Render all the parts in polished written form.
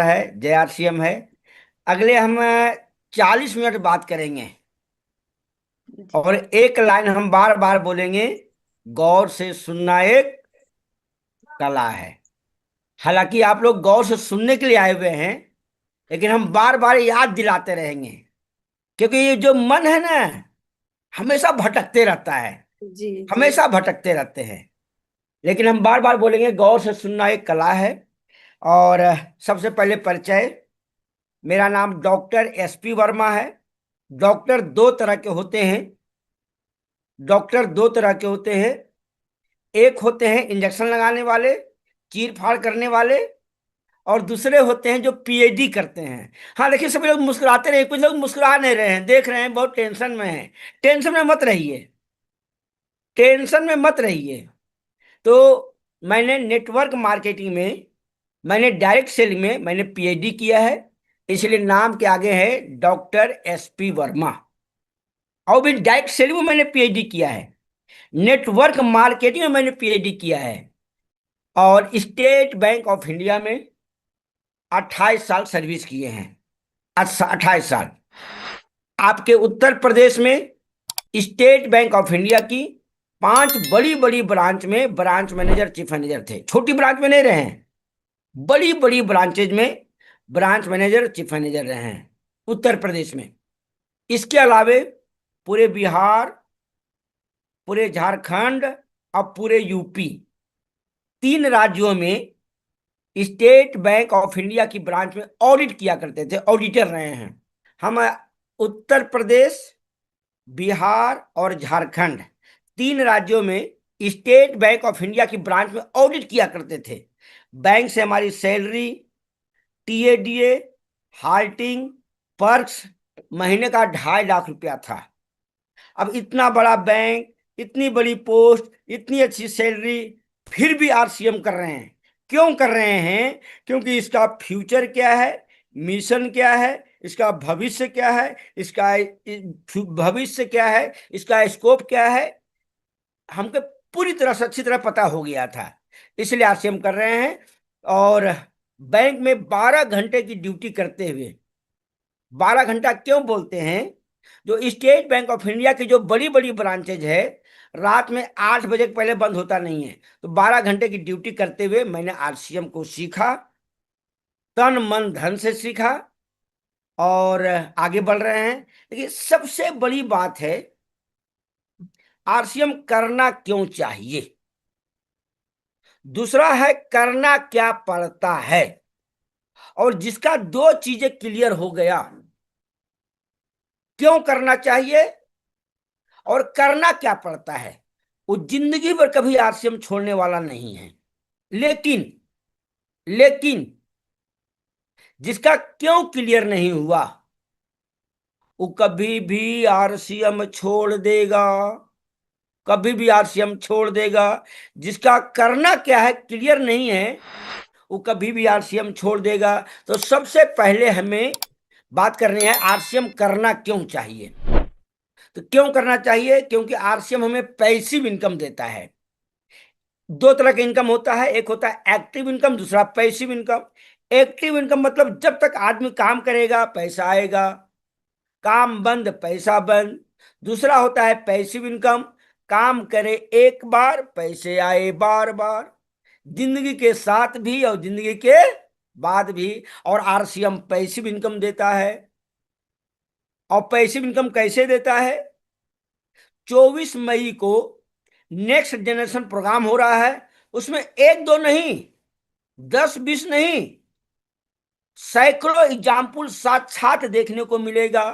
है, जय आरसीएम है। अगले हम 40 मिनट बात करेंगे जी। और एक लाइन हम बार बार बोलेंगे। गौर से सुनना एक कला है। हालांकि आप लोग गौर से सुनने के लिए आए हुए हैं, लेकिन हम बार बार याद दिलाते रहेंगे, क्योंकि ये जो मन है ना, हमेशा भटकते रहता है। जी। जी। हमेशा भटकते रहते हैं। लेकिन हम बार बार बोलेंगे गौर से सुनना एक कला है। और सबसे पहले परिचय। मेरा नाम डॉक्टर एसपी वर्मा है। डॉक्टर दो तरह के होते हैं। डॉक्टर दो तरह के होते हैं। एक होते हैं इंजेक्शन लगाने वाले, चीर फाड़ करने वाले। और दूसरे होते हैं जो पीएचडी करते हैं। हाँ, देखिए, सभी लोग मुस्कुराते रहे, कुछ लोग मुस्कुरा नहीं रहे हैं, देख रहे हैं बहुत टेंशन में हैं। टेंशन में मत रहिए। टेंशन में मत रहिए। तो मैंने नेटवर्क मार्केटिंग में, मैंने डायरेक्ट सेलिंग में मैंने पीएचडी किया है। इसलिए नाम के आगे है डॉक्टर एसपी वर्मा। और भी डायरेक्ट सेलिंग में मैंने पीएचडी किया है। नेटवर्क मार्केटिंग में मैंने पीएचडी किया है। और स्टेट बैंक ऑफ इंडिया में 28 साल सर्विस किए हैं। 28 साल। आपके उत्तर प्रदेश में स्टेट बैंक ऑफ इंडिया की 5 बड़ी बड़ी ब्रांच में ब्रांच मैनेजर, चीफ मैनेजर थे। छोटी ब्रांच में नहीं रहे हैं, बड़ी बड़ी ब्रांचेज में ब्रांच मैनेजर, चीफ मैनेजर रहे हैं उत्तर प्रदेश में। इसके अलावे पूरे बिहार, पूरे झारखंड और पूरे यूपी, 3 राज्यों में स्टेट बैंक ऑफ इंडिया की ब्रांच में ऑडिट किया करते थे, ऑडिटर रहे हैं हम। उत्तर प्रदेश, बिहार और झारखंड, 3 राज्यों में स्टेट बैंक ऑफ इंडिया की ब्रांच में ऑडिट किया करते थे। बैंक से हमारी सैलरी, टीएडीए, हाल्टिंग, पर्क्स महीने का 2.5 लाख रुपया था। अब इतना बड़ा बैंक, इतनी बड़ी पोस्ट, इतनी अच्छी सैलरी, फिर भी आरसीएम कर रहे हैं। क्यों कर रहे हैं? क्योंकि इसका फ्यूचर क्या है, मिशन क्या है, इसका भविष्य क्या है, इसका भविष्य क्या है, इसका स्कोप क्या है, हमको पूरी तरह से अच्छी तरह पता हो गया था। इसलिए आरसीएम कर रहे हैं। और बैंक में 12 घंटे की ड्यूटी करते हुए, 12 घंटा क्यों बोलते हैं? जो स्टेट बैंक ऑफ इंडिया की जो बड़ी बड़ी ब्रांचेज है, रात में 8 बजे के पहले बंद होता नहीं है। तो 12 घंटे की ड्यूटी करते हुए मैंने आरसीएम को सीखा, तन मन धन से सीखा और आगे बढ़ रहे हैं। देखिए, सबसे बड़ी बात है, आरसीएम करना क्यों चाहिए। दूसरा है करना क्या पड़ता है। और जिसका दो चीजें क्लियर हो गया, क्यों करना चाहिए और करना क्या पड़ता है, वो जिंदगी भर कभी आरसीएम छोड़ने वाला नहीं है। लेकिन लेकिन जिसका क्यों क्लियर नहीं हुआ, वो कभी भी आरसीएम छोड़ देगा। कभी भी आरसीएम छोड़ देगा। जिसका करना क्या है क्लियर नहीं है, वो कभी भी आरसीएम छोड़ देगा। तो सबसे पहले हमें बात करनी है आरसीएम करना क्यों चाहिए। तो क्यों करना चाहिए? क्योंकि आरसीएम हमें पैसिव इनकम देता है। दो तरह का इनकम होता है, एक होता है एक्टिव इनकम, दूसरा पैसिव इनकम। एक्टिव इनकम मतलब जब तक आदमी काम करेगा पैसा आएगा, काम बंद पैसा बंद। दूसरा होता है पैसिव इनकम, काम करे एक बार पैसे आए बार बार, जिंदगी के साथ भी और जिंदगी के बाद भी। और आरसीएम पैसिव इनकम देता है। और पैसिव इनकम कैसे देता है? 24 मई को नेक्स्ट जनरेशन प्रोग्राम हो रहा है। उसमें एक दो नहीं, 10 20 नहीं, सैकड़ों एग्जाम्पल साक्षात देखने को मिलेगा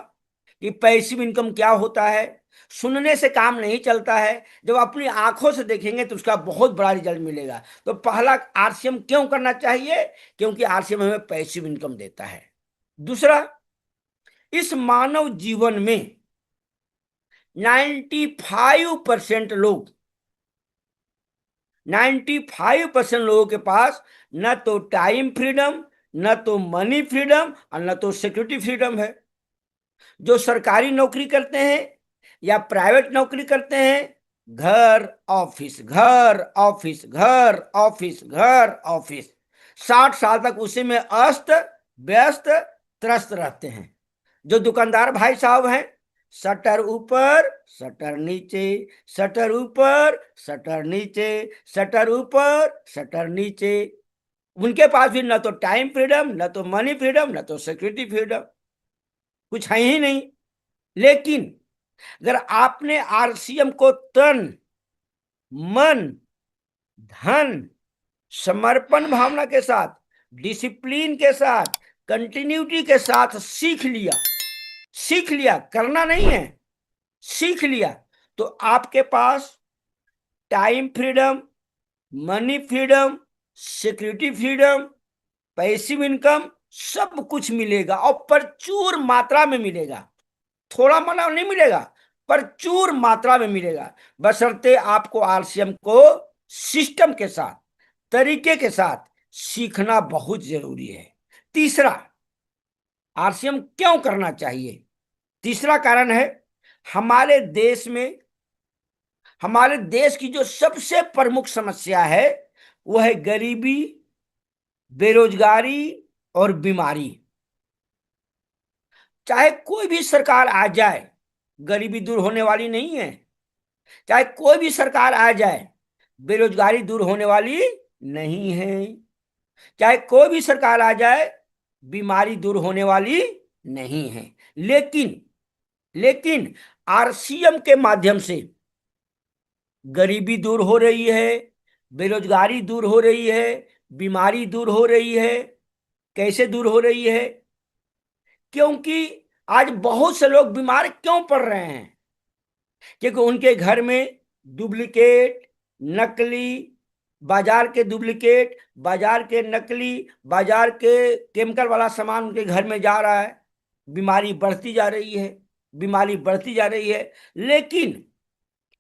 कि पैसिव इनकम क्या होता है। सुनने से काम नहीं चलता है, जब अपनी आंखों से देखेंगे तो उसका बहुत बड़ा रिजल्ट मिलेगा। तो पहला, आरसीएम क्यों करना चाहिए? क्योंकि आरसीएम हमें पैसिव इनकम देता है। दूसरा, इस मानव जीवन में 95% लोग, 95% लोगों के पास न तो टाइम फ्रीडम, न तो मनी फ्रीडम और न तो सिक्योरिटी फ्रीडम है। जो सरकारी नौकरी करते हैं या प्राइवेट नौकरी करते हैं, घर ऑफिस, घर ऑफिस, घर ऑफिस, घर ऑफिस, 60 साल तक उसी में अस्त व्यस्त त्रस्त रहते हैं। जो दुकानदार भाई साहब हैं, शटर ऊपर शटर नीचे, शटर ऊपर शटर नीचे, शटर ऊपर शटर नीचे। उनके पास भी ना तो टाइम फ्रीडम, ना तो मनी फ्रीडम, ना तो सिक्योरिटी फ्रीडम, कुछ है ही नहीं। लेकिन अगर आपने आरसीएम को तन मन धन समर्पण भावना के साथ, डिसिप्लिन के साथ, कंटिन्यूटी के साथ सीख लिया, सीख लिया, करना नहीं है, सीख लिया, तो आपके पास time freedom, money freedom, security freedom, passive income, सब कुछ मिलेगा और प्रचुर मात्रा में मिलेगा। थोड़ा मोड़ा नहीं मिलेगा, प्रचुर मात्रा में मिलेगा, बशर्ते आपको आरसीएम को सिस्टम के साथ, तरीके के साथ सीखना बहुत जरूरी है। तीसरा, आरसीएम क्यों करना चाहिए? तीसरा कारण है, हमारे देश में, हमारे देश की जो सबसे प्रमुख समस्या है वो है गरीबी, बेरोजगारी और बीमारी। चाहे कोई भी सरकार आ जाए, गरीबी दूर होने वाली नहीं है। चाहे कोई भी सरकार आ जाए, बेरोजगारी दूर होने वाली नहीं है। चाहे कोई भी सरकार आ जाए, बीमारी दूर होने वाली नहीं है। लेकिन लेकिन आरसीएम के माध्यम से गरीबी दूर हो रही है, बेरोजगारी दूर हो रही है, बीमारी दूर हो रही है। कैसे दूर हो रही है? क्योंकि आज बहुत से लोग बीमार क्यों पड़ रहे हैं? क्योंकि उनके घर में डुप्लीकेट, नकली, बाजार के डुप्लीकेट, बाजार के नकली, बाजार के केमिकल वाला सामान उनके घर में जा रहा है। बीमारी बढ़ती जा रही है, बीमारी बढ़ती जा रही है। लेकिन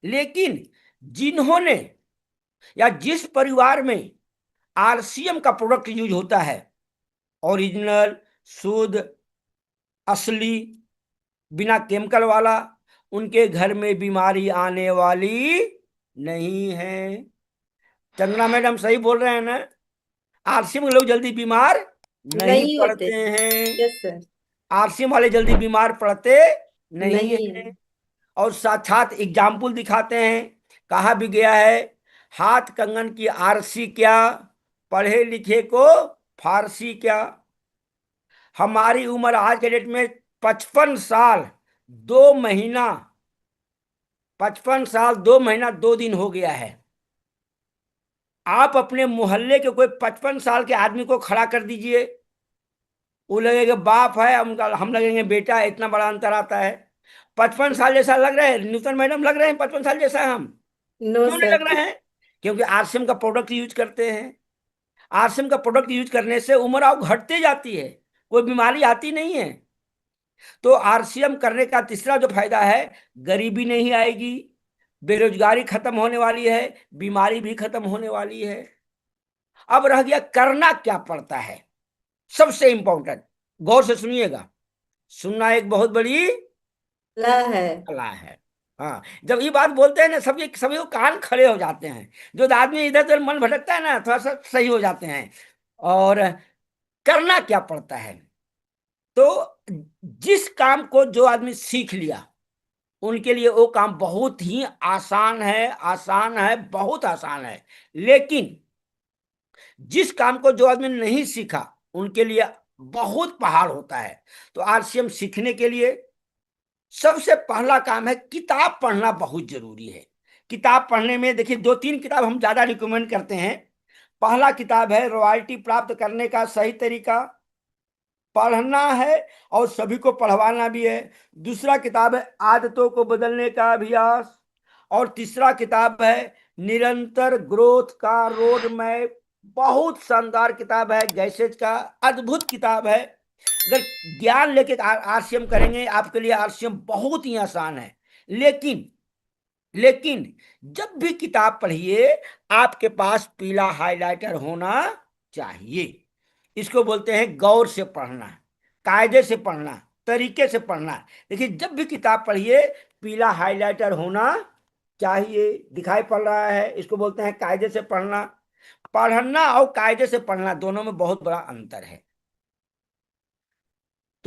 लेकिन जिन्होंने, या जिस परिवार में आरसीएम का प्रोडक्ट यूज होता है, ओरिजिनल, शुद्ध, असली, बिना केमिकल वाला, उनके घर में बीमारी आने वाली नहीं है। चंद्रा मैडम सही बोल रहे हैं ना? आरसीएम के लोग जल्दी बीमार नहीं नहीं होते। पड़ते हैं। Yes sir. आरसीएम वाले जल्दी बीमार पड़ते नहीं नहीं है। है। और साक्षात एग्जाम्पल दिखाते हैं। कहा भी गया है, हाथ कंगन की आरसी क्या, पढ़े लिखे को फारसी क्या। हमारी उम्र आज के डेट में 55 साल 2 महीना, 55 साल 2 महीना 2 दिन हो गया है। आप अपने मोहल्ले के कोई 55 साल के आदमी को खड़ा कर दीजिए, वो लगेगा बाप है, हम लगेंगे बेटा है, इतना बड़ा अंतर आता है। 55 साल जैसा लग रहा है नूतन मैडम, लग रहे हैं 55 साल जैसा है हम? नो क्यों नहीं सर। लग रहे हैं? क्योंकि आरसीएम का प्रोडक्ट यूज करते हैं। आरसीएम का प्रोडक्ट यूज करने से उम्र आप घटते जाती है, कोई बीमारी आती नहीं है। तो आरसीएम करने का तीसरा जो फायदा है, गरीबी नहीं आएगी, बेरोजगारी खत्म होने वाली है, बीमारी भी खत्म होने वाली है। अब रह गया करना क्या पड़ता है, सबसे इंपॉर्टेंट। गौर से सुनिएगा, सुनना एक बहुत बड़ी ला है। कला है। हाँ, जब ये बात बोलते हैं ना, सभी सभी को कान खड़े हो जाते हैं। जो आदमी इधर उधर मन भटकता है ना, थोड़ा सा सही हो जाते हैं। और करना क्या पड़ता है? तो जिस काम को जो आदमी सीख लिया, उनके लिए वो काम बहुत ही आसान है, आसान है, बहुत आसान है। लेकिन जिस काम को जो आदमी नहीं सीखा, उनके लिए बहुत पहाड़ होता है। तो आरसीएम सीखने के लिए सबसे पहला काम है, किताब पढ़ना बहुत जरूरी है। किताब पढ़ने में देखिए, 2-3 किताब हम ज्यादा रिकमेंड करते हैं। पहला किताब है रॉयल्टी प्राप्त करने का सही तरीका, पढ़ना है और सभी को पढ़वाना भी है। दूसरा किताब है आदतों को बदलने का अभ्यास। और तीसरा किताब है निरंतर ग्रोथ का रोड मैप। बहुत शानदार किताब है, गैसेज का अद्भुत किताब है। अगर ज्ञान लेके आरसीएम करेंगे, आपके लिए आरसीएम बहुत ही आसान है। लेकिन लेकिन जब भी किताब पढ़िए, आपके पास पीला हाइलाइटर होना चाहिए। इसको बोलते हैं गौर से पढ़ना, कायदे से पढ़ना, तरीके से पढ़ना। देखिए, जब भी किताब पढ़िए, पीला हाइलाइटर होना चाहिए। दिखाई पड़ रहा है, इसको बोलते हैं कायदे से पढ़ना। पढ़ना और कायदे से पढ़ना दोनों में बहुत बड़ा अंतर है।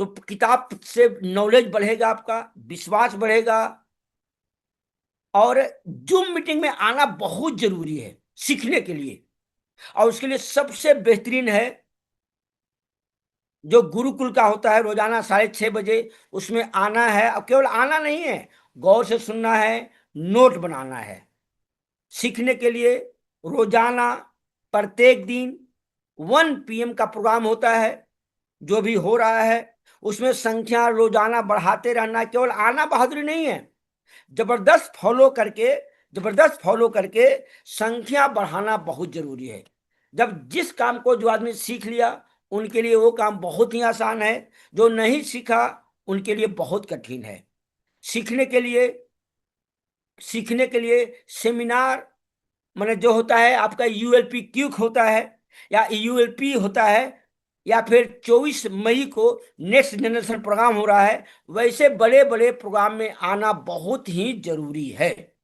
तो किताब से नॉलेज बढ़ेगा, आपका विश्वास बढ़ेगा। और जूम मीटिंग में आना बहुत जरूरी है सीखने के लिए। और उसके लिए सबसे बेहतरीन है जो गुरुकुल का होता है, रोजाना 6:30 बजे उसमें आना है। अब केवल आना नहीं है, गौर से सुनना है, नोट बनाना है। सीखने के लिए रोजाना प्रत्येक दिन 1 PM का प्रोग्राम होता है। जो भी हो रहा है उसमें संख्या रोजाना बढ़ाते रहना, केवल आना बहादुरी नहीं है। जबरदस्त फॉलो करके जबरदस्त फॉलो करके संख्या बढ़ाना बहुत जरूरी है। जब जिस काम को जो आदमी सीख लिया उनके लिए वो काम बहुत ही आसान है, जो नहीं सीखा उनके लिए बहुत कठिन है। सीखने के लिए सीखने के लिए सेमिनार, माने जो होता है आपका यूएलपी क्यूक होता है या यूएलपी होता है, या फिर 24 मई को नेक्स्ट जनरेशन प्रोग्राम हो रहा है, वैसे बड़े बड़े प्रोग्राम में आना बहुत ही जरूरी है,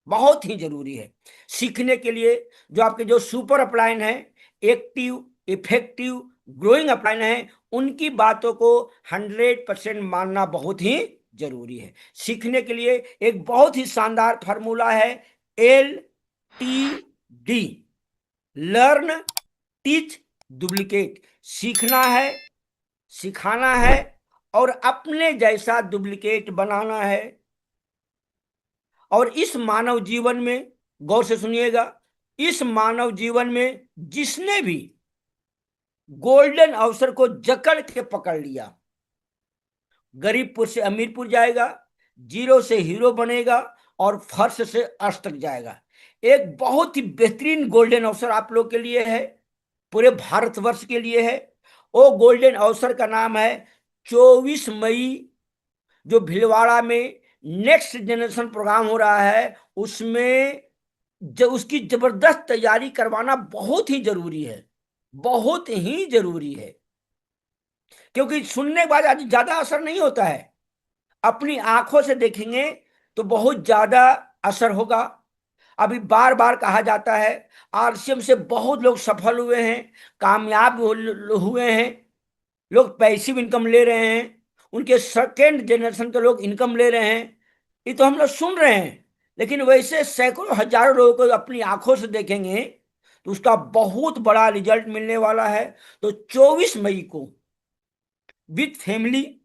बहुत ही जरूरी है। सीखने के लिए जो आपके जो सुपर अपलाइन है, एक्टिव, इफेक्टिव, ग्रोइंग अपलाइन है, उनकी बातों को 100% मानना बहुत ही जरूरी है। सीखने के लिए एक बहुत ही शानदार फार्मूला है, LTD, लर्न, टीच, डुप्लीकेट। सीखना है, सिखाना है और अपने जैसा डुप्लीकेट बनाना है। और इस मानव जीवन में, गौर से सुनिएगा, इस मानव जीवन में जिसने भी गोल्डन अवसर को जकड़ के पकड़ लिया, गरीबपुर से अमीरपुर जाएगा, जीरो से हीरो बनेगा और फर्श से अर्श तक जाएगा। एक बहुत ही बेहतरीन गोल्डन अवसर आप लोग के लिए है, पूरे भारतवर्ष के लिए है। वो गोल्डन अवसर का नाम है 24 मई, जो भीलवाड़ा में नेक्स्ट जनरेशन प्रोग्राम हो रहा है। उसमें जो उसकी जबरदस्त तैयारी करवाना बहुत ही जरूरी है, बहुत ही जरूरी है। क्योंकि सुनने के बाद आज ज्यादा असर नहीं होता है, अपनी आंखों से देखेंगे तो बहुत ज्यादा असर होगा। अभी बार बार कहा जाता है आरसीएम से बहुत लोग सफल हुए हैं, कामयाब हुए हैं, लोग पैसिव इनकम ले रहे हैं, उनके सेकेंड जनरेशन के लोग इनकम ले रहे हैं। ये तो हम लोग सुन रहे हैं, लेकिन वैसे सैकड़ों हजारों लोगों को अपनी आंखों से देखेंगे तो उसका बहुत बड़ा रिजल्ट मिलने वाला है। तो 24 मई को विथ फैमिली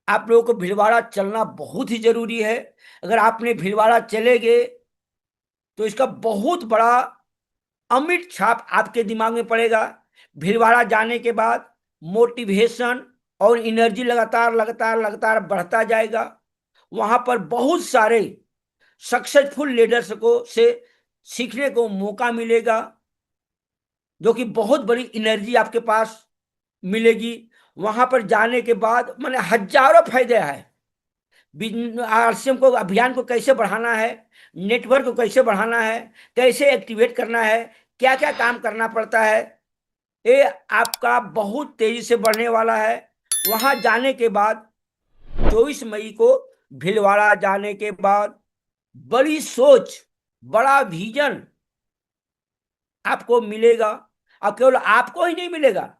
आप लोगों को भीलवाड़ा चलना बहुत ही जरूरी है। अगर आपने भीलवाड़ा चले गए तो इसका बहुत बड़ा अमिट छाप आपके दिमाग में पड़ेगा। भीलवाड़ा जाने के बाद मोटिवेशन और एनर्जी लगातार लगातार लगातार बढ़ता जाएगा। वहां पर बहुत सारे सक्सेसफुल लीडर्स को से सीखने को मौका मिलेगा, जो कि बहुत बड़ी एनर्जी आपके पास मिलेगी। वहां पर जाने के बाद मैंने हजारों फायदे हैं। आरसीएम को, अभियान को कैसे बढ़ाना है, नेटवर्क को कैसे बढ़ाना है, कैसे एक्टिवेट करना है, क्या क्या काम करना पड़ता है, ये आपका बहुत तेजी से बढ़ने वाला है। वहां जाने के बाद 24 मई को भीलवाड़ा जाने के बाद बड़ी सोच, बड़ा विजन आपको मिलेगा। और केवल आपको ही नहीं मिलेगा,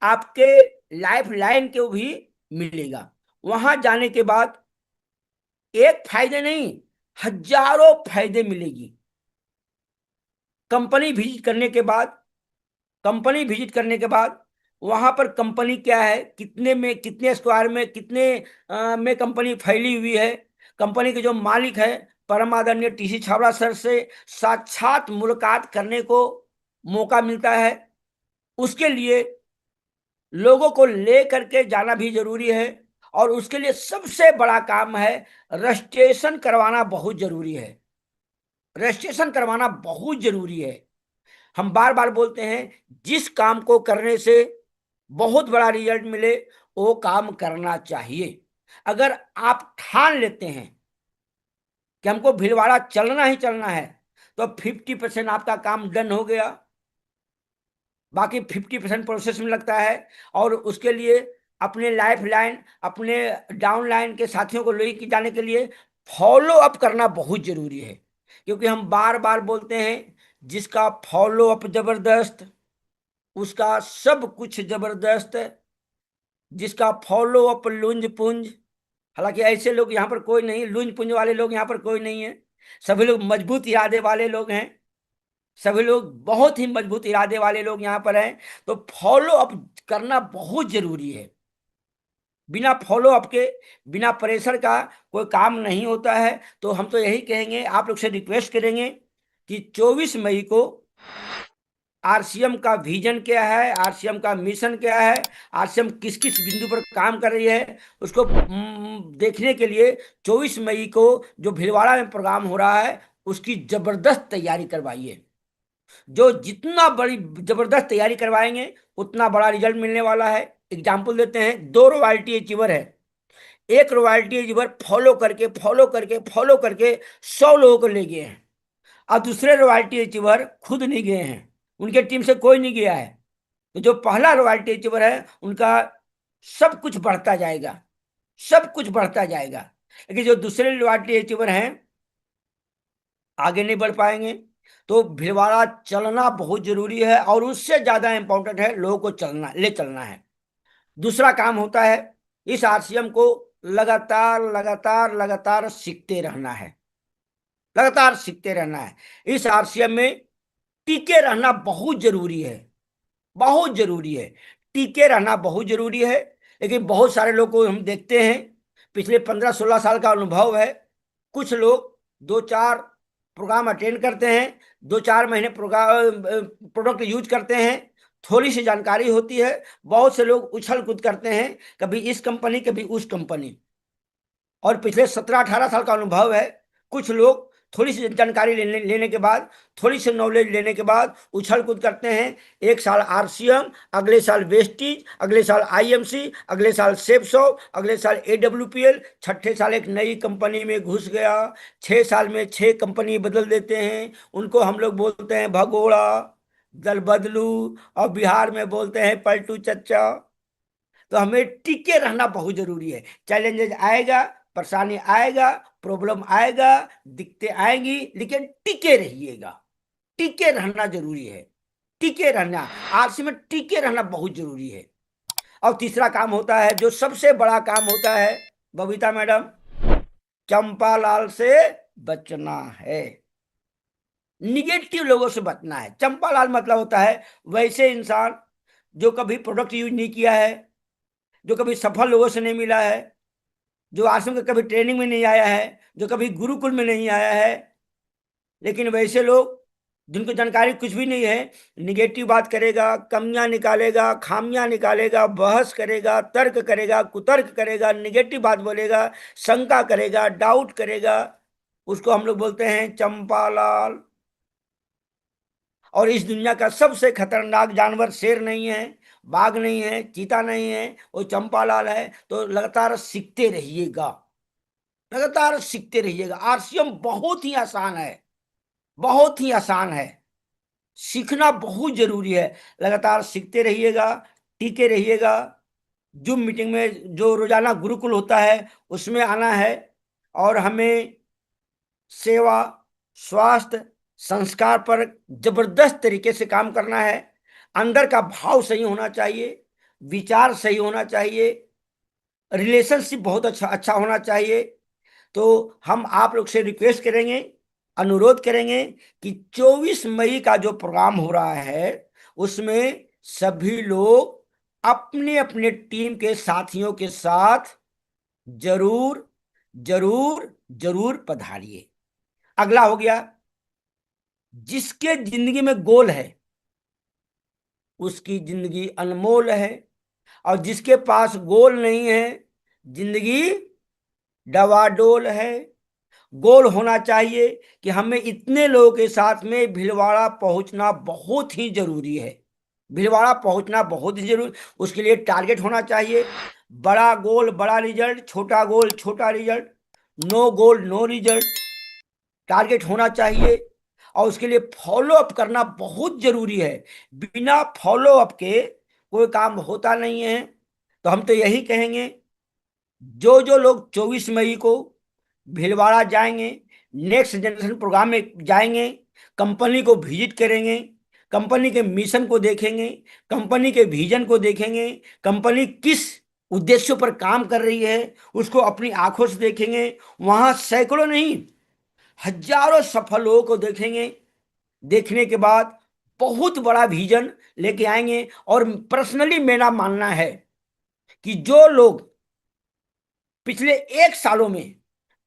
आपके लाइफ लाइन को भी मिलेगा। वहां जाने के बाद एक फायदे नहीं, हजारों फायदे मिलेगी। कंपनी विजिट करने के बाद कंपनी विजिट करने के बाद वहां पर कंपनी क्या है, कितने में, कितने स्क्वायर में, कितने में कंपनी फैली हुई है, कंपनी के जो मालिक है परम आदरणीय टीसी छाबड़ा सर से साक्षात मुलाकात करने को मौका मिलता है। उसके लिए लोगों को ले करके जाना भी जरूरी है। और उसके लिए सबसे बड़ा काम है रजिस्ट्रेशन करवाना, बहुत जरूरी है। रजिस्ट्रेशन करवाना बहुत जरूरी है। हम बार बार बोलते हैं जिस काम को करने से बहुत बड़ा रिजल्ट मिले वो काम करना चाहिए। अगर आप ठान लेते हैं कि हमको भीलवाड़ा चलना ही चलना है, तो 50% आपका काम डन हो गया, बाकी 50% प्रोसेस में लगता है। और उसके लिए अपने लाइफ लाइन, अपने डाउन लाइन के साथियों को लेके जाने के लिए फॉलो अप करना बहुत जरूरी है। क्योंकि हम बार बार बोलते हैं जिसका फॉलो अप जबरदस्त, उसका सब कुछ जबरदस्त। जिसका फॉलो अप लुंज पुंज। हालांकि ऐसे लोग यहाँ पर कोई नहीं, लुंज पुंज वाले लोग यहाँ पर कोई नहीं है। सभी लोग मजबूत इरादे वाले लोग हैं। सभी लोग बहुत ही मजबूत इरादे वाले लोग यहाँ पर हैं। तो फॉलो अप करना बहुत जरूरी है। बिना फॉलो अप के, बिना प्रेशर का कोई काम नहीं होता है। तो हम तो यही कहेंगे, आप लोग से रिक्वेस्ट करेंगे कि 24 मई को आरसीएम का विजन क्या है, आरसीएम का मिशन क्या है, आरसीएम किस किस बिंदु पर काम कर रही है, उसको देखने के लिए 24 मई को जो भीलवाड़ा में प्रोग्राम हो रहा है, उसकी जबरदस्त तैयारी करवाइए। जो जितना बड़ी जबरदस्त तैयारी करवाएंगे, उतना बड़ा रिजल्ट मिलने वाला है। एग्जाम्पल देते हैं, दो रॉयल्टी अचीवर है। एक रॉयल्टी अचीवर फॉलो करके फॉलो करके फॉलो करके 100 लोगों को ले गए हैं, और दूसरे रॉयल्टी अचीवर खुद नहीं गए हैं, उनके टीम से कोई नहीं गया है। तो जो पहला रॉयल्टी अचीवर है, उनका सब कुछ बढ़ता जाएगा, सब कुछ बढ़ता जाएगा। लेकिन जो दूसरे रॉयल्टी अचीवर हैं, आगे नहीं बढ़ पाएंगे। तो भीलवाड़ा चलना बहुत जरूरी है, और उससे ज्यादा इंपॉर्टेंट है लोगों को चलना, ले चलना है। दूसरा काम होता है, इस आरसीएम को लगातार लगातार लगातार सीखते रहना है, लगातार सीखते रहना है। इस आरसीएम में टिके रहना बहुत जरूरी है, बहुत जरूरी है। टिके रहना बहुत जरूरी है। लेकिन बहुत सारे लोग को हम देखते हैं, पिछले 15-16 साल का अनुभव है। कुछ लोग 2-4 प्रोग्राम अटेंड करते हैं, 2-4 महीने प्रोग्राम प्रोडक्ट यूज करते हैं, थोड़ी सी जानकारी होती है। बहुत से लोग उछल कूद करते हैं, कभी इस कंपनी कभी उस कंपनी। और पिछले 17-18 साल का अनुभव है। कुछ लोग थोड़ी सी जानकारी लेने के बाद, थोड़ी सी नॉलेज लेने के बाद उछल कूद करते हैं। एक साल आरसीएम, अगले साल वेस्टीज, अगले साल आईएमसी, अगले साल सेप्सो, अगले साल एडब्ल्यूपीएल, छठे साल एक नई कंपनी में घुस गया। 6 साल में 6 कंपनी बदल देते हैं। उनको हम लोग बोलते हैं भगोड़ा, दल बदलू, और बिहार में बोलते हैं पलटू चच्चा। तो हमें टिके रहना बहुत जरूरी है। चैलेंजेस आएगा, परेशानी आएगा, प्रॉब्लम आएगा, दिक्कतें आएंगी, लेकिन टिके रहिएगा। टिके रहना जरूरी है, टिके रहना। आरसी में टिके रहना बहुत जरूरी है। और तीसरा काम होता है, जो सबसे बड़ा काम होता है बबीता मैडम, चंपालाल से बचना है। निगेटिव लोगों से बचना है। चंपालाल मतलब होता है वैसे इंसान जो कभी प्रोडक्ट यूज नहीं किया है, जो कभी सफल लोगों से नहीं मिला है, जो आश्रम के कभी ट्रेनिंग में नहीं आया है, जो कभी गुरुकुल में नहीं आया है। लेकिन वैसे लोग जिनको जानकारी कुछ भी नहीं है, निगेटिव बात करेगा, कमियां निकालेगा, खामियां निकालेगा, बहस करेगा, तर्क करेगा, कुतर्क करेगा, निगेटिव बात बोलेगा, शंका करेगा, डाउट करेगा, उसको हम लोग बोलते हैं चंपालाल। और इस दुनिया का सबसे खतरनाक जानवर शेर नहीं है, बाघ नहीं है, चीता नहीं है, वो चंपालाल है। तो लगातार सीखते रहिएगा, लगातार सीखते रहिएगा। आरसीएम बहुत ही आसान है, बहुत ही आसान है। सीखना बहुत जरूरी है। लगातार सीखते रहिएगा, टीके रहिएगा। जूम मीटिंग में जो रोजाना गुरुकुल होता है, उसमें आना है। और हमें सेवा, स्वास्थ्य, संस्कार पर जबरदस्त तरीके से काम करना है। अंदर का भाव सही होना चाहिए, विचार सही होना चाहिए, रिलेशनशिप बहुत अच्छा अच्छा होना चाहिए। तो हम आप लोग से रिक्वेस्ट करेंगे, अनुरोध करेंगे कि 24 मई का जो प्रोग्राम हो रहा है, उसमें सभी लोग अपने अपने टीम के साथियों के साथ जरूर जरूर जरूर पधारिए। अगला हो गया, जिसके जिंदगी में गोल है उसकी जिंदगी अनमोल है। और जिसके पास गोल नहीं है, जिंदगी डवाडोल है। गोल होना चाहिए कि हमें इतने लोगों के साथ में भीलवाड़ा पहुंचना बहुत ही जरूरी है। भीलवाड़ा पहुंचना बहुत ही जरूरी, उसके लिए टारगेट होना चाहिए। बड़ा गोल बड़ा रिजल्ट, छोटा गोल छोटा result, no goal no result. Target होना चाहिए, और उसके लिए फॉलो अप करना बहुत जरूरी है। बिना फॉलो अप के कोई काम होता नहीं है। तो हम तो यही कहेंगे, जो जो लोग 24 मई को भीलवाड़ा जाएंगे, नेक्स्ट जनरेशन प्रोग्राम में जाएंगे, कंपनी को विजिट करेंगे, कंपनी के मिशन को देखेंगे, कंपनी के विजन को देखेंगे, कंपनी किस उद्देश्यों पर काम कर रही है, उसको अपनी आंखों से देखेंगे, वहां सैकड़ों नहीं, हजारों सफल लोगों को देखेंगे। देखने के बाद बहुत बड़ा विजन लेके आएंगे। और पर्सनली मेरा मानना है कि जो लोग पिछले 1 सालों में,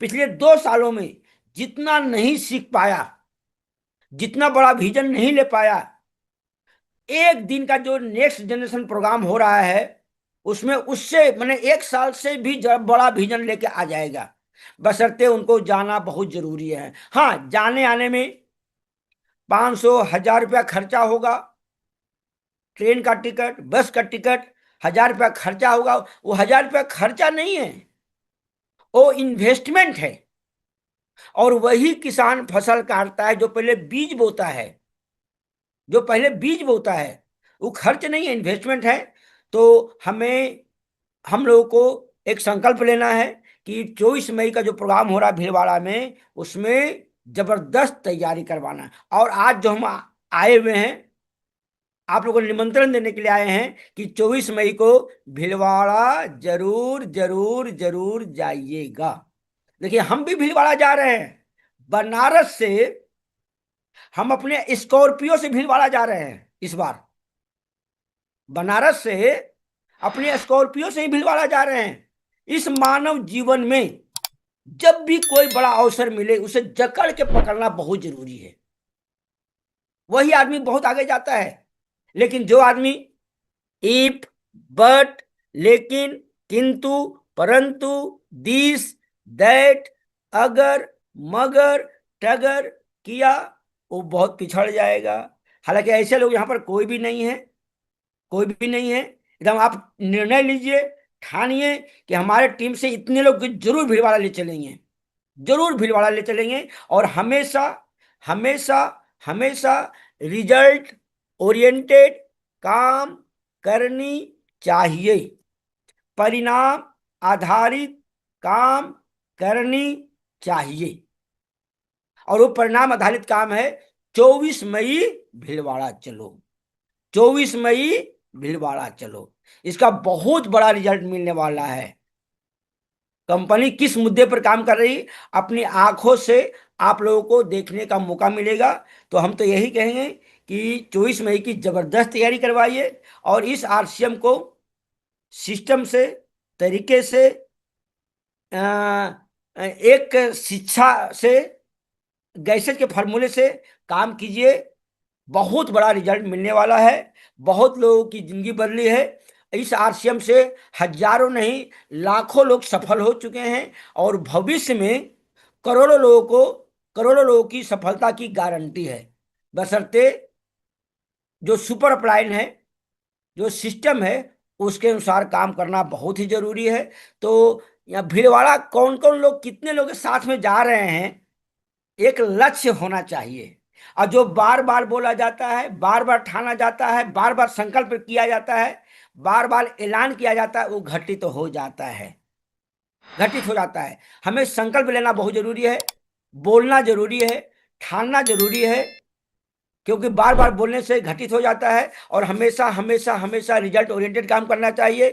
पिछले 2 सालों में जितना नहीं सीख पाया, जितना बड़ा विजन नहीं ले पाया, एक दिन का जो नेक्स्ट जनरेशन प्रोग्राम हो रहा है उसमें उससे मैंने 1 साल से भी बड़ा विजन लेके आ जाएगा। बशर्ते उनको जाना बहुत जरूरी है। हाँ, जाने आने में 500 1000 रुपया खर्चा होगा, ट्रेन का टिकट, बस का टिकट, 1000 रुपया खर्चा होगा। वो 1000 रुपया खर्चा नहीं है, वो इन्वेस्टमेंट है। और वही किसान फसल काटता है जो पहले बीज बोता है, जो पहले बीज बोता है। वो खर्च नहीं है, इन्वेस्टमेंट है। तो हम लोगों को एक संकल्प लेना है कि 24 मई का जो प्रोग्राम हो रहा है भीलवाड़ा में, उसमें जबरदस्त तैयारी करवाना है। और आज जो हम आए हुए हैं, आप लोगों को निमंत्रण देने के लिए आए हैं कि 24 मई को भीलवाड़ा जरूर जरूर जरूर जाइएगा। देखिए, हम भी भीलवाड़ा जा रहे हैं। बनारस से हम अपने स्कॉर्पियो से भीलवाड़ा जा रहे हैं इस बार। बनारस से अपने स्कॉर्पियो से ही भीलवाड़ा जा रहे हैं। इस मानव जीवन में जब भी कोई बड़ा अवसर मिले उसे जकड़ के पकड़ना बहुत जरूरी है। वही आदमी बहुत आगे जाता है। लेकिन जो आदमी इफ, बट, लेकिन, किंतु, परंतु, दिस, दैट, अगर, मगर, टगर किया, वो बहुत पिछड़ जाएगा। हालांकि ऐसे लोग यहां पर कोई भी नहीं है, कोई भी नहीं है। एकदम आप निर्णय लीजिए, ठानिए कि हमारे टीम से इतने लोग जरूर भीलवाड़ा ले चलेंगे, जरूर भीलवाड़ा ले चलेंगे। और हमेशा हमेशा हमेशा रिजल्ट ओरिएंटेड काम करनी चाहिए, परिणाम आधारित काम करनी चाहिए। और वो परिणाम आधारित काम है 24 मई भीलवाड़ा चलो, 24 मई भीलवाड़ा चलो। इसका बहुत बड़ा रिजल्ट मिलने वाला है। कंपनी किस मुद्दे पर काम कर रही, अपनी आंखों से आप लोगों को देखने का मौका मिलेगा। तो हम तो यही कहेंगे कि 24 मई की जबरदस्त तैयारी करवाइए और इस आरसीएम को सिस्टम से, तरीके से, एक शिक्षा से, गैसेट के फार्मूले से काम कीजिए। बहुत बड़ा रिजल्ट मिलने वाला है। बहुत लोगों की जिंदगी बदली है। इस आरसीएम से हजारों नहीं, लाखों लोग सफल हो चुके हैं। और भविष्य में करोड़ों लोगों की सफलता की गारंटी है। बशर्ते जो सुपर अपलाइन है, जो सिस्टम है, उसके अनुसार काम करना बहुत ही जरूरी है। तो यहाँ भीलवाड़ा कौन कौन लोग, कितने लोग साथ में जा रहे हैं, एक लक्ष्य होना चाहिए। और जो बार बार बोला जाता है, बार बार ठाना जाता है, बार बार संकल्प किया जाता है, बार बार ऐलान किया जाता है, वो घटित हो जाता है, घटित हो जाता है। हमें संकल्प लेना बहुत जरूरी है, बोलना जरूरी है, ठानना जरूरी है। क्योंकि बार बार बोलने से घटित हो जाता है। और हमेशा हमेशा हमेशा रिजल्ट ओरिएंटेड काम करना चाहिए।